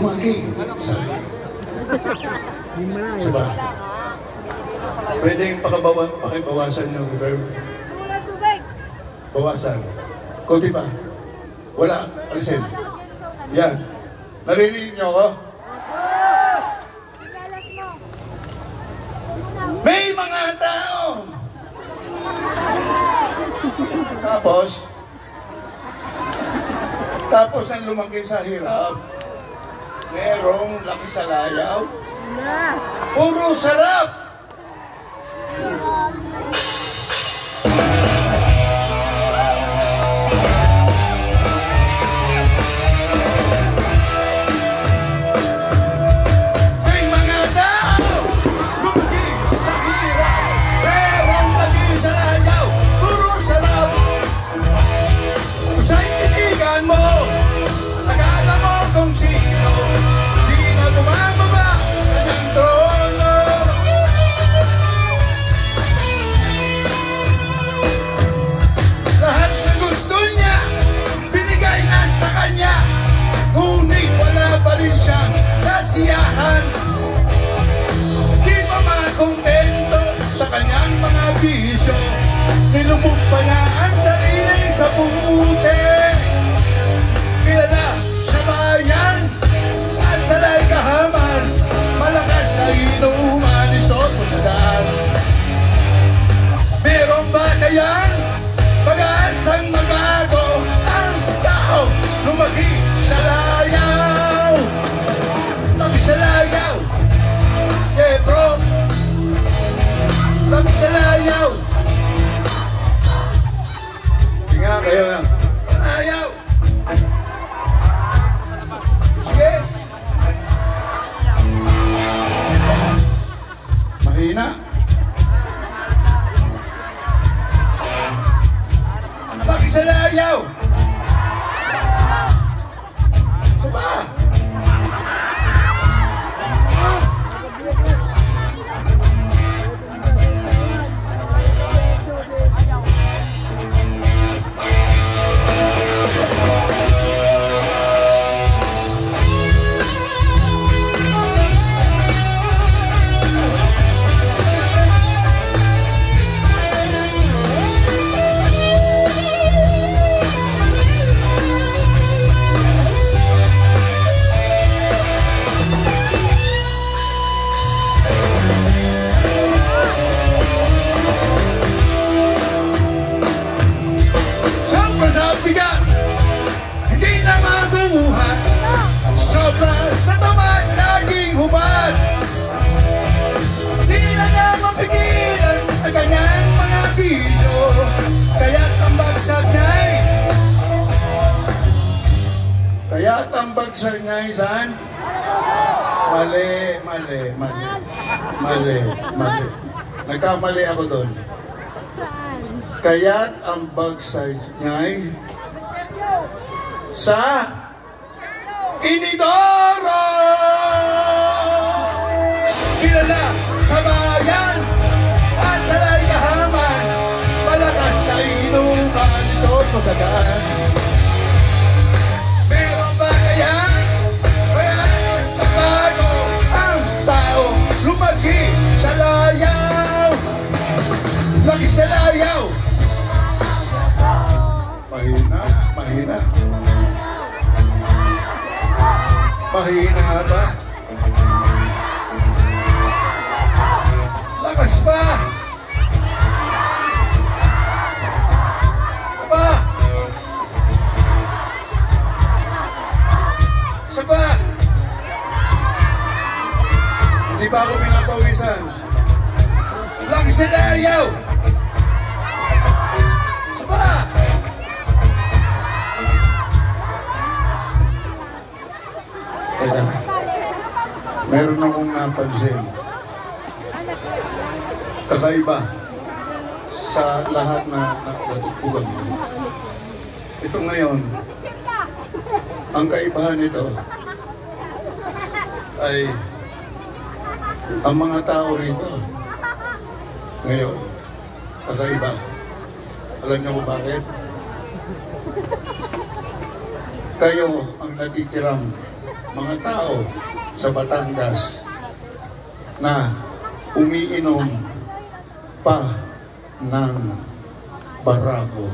lumaki sa ba? Pwedeng pakibawasan yung reverb. Bawasan. Kunti pa. Wala. Alisin. Yan. Narinig niyo ako? May mga tao! Tapos ang lumaki sa hirap, merong laki sa layaw. Puro sarap! Di pa makontento sa kanyang mga bisyo, nilubog pa niya ang sarili sa buti. Kilala sa bayan at sa kahaman, malakas sa inuman, isot mo sa daan. Meron ba kayang pag-asang magbago ang tao lumaki sa layaw? Sa layaw, yeah bro, lang sa layaw. Sige kayo na, layaw. Sige. Mahina. Laki sa layaw. Saba. Kaya't ang bagsag niya saan? Mali. Nagkamali ako doon. Kaya't ang bagsag niya sa inidoro! Kilala sa bayan at sa kahaman, malakas sa inuman, isot mo sa daan. Lumaki sa layaw, laki sa layaw. Mahina ba? Lakas pa. Aba. Saba. Hindi ba ako pinapawisan? Laki sa layaw! Saba! Kaya, meron akong napansin. Kakaiba sa lahat na natutugan mo. Ito ngayon, ang kaibahan nito ay ang mga tao rito ngayon, kakaiba. Alam niyo kung bakit? Kayo ang natitirang mga tao sa Batangas na umiinom pa ng barako.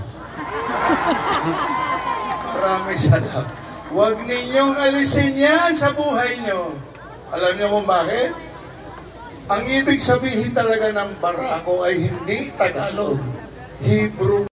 Maraming salamat. Huwag ninyong alisin yan sa buhay nyo. Alam niyo kung bakit? Ang ibig sabihin talaga ng barako ay hindi Tagalog, Hebrew.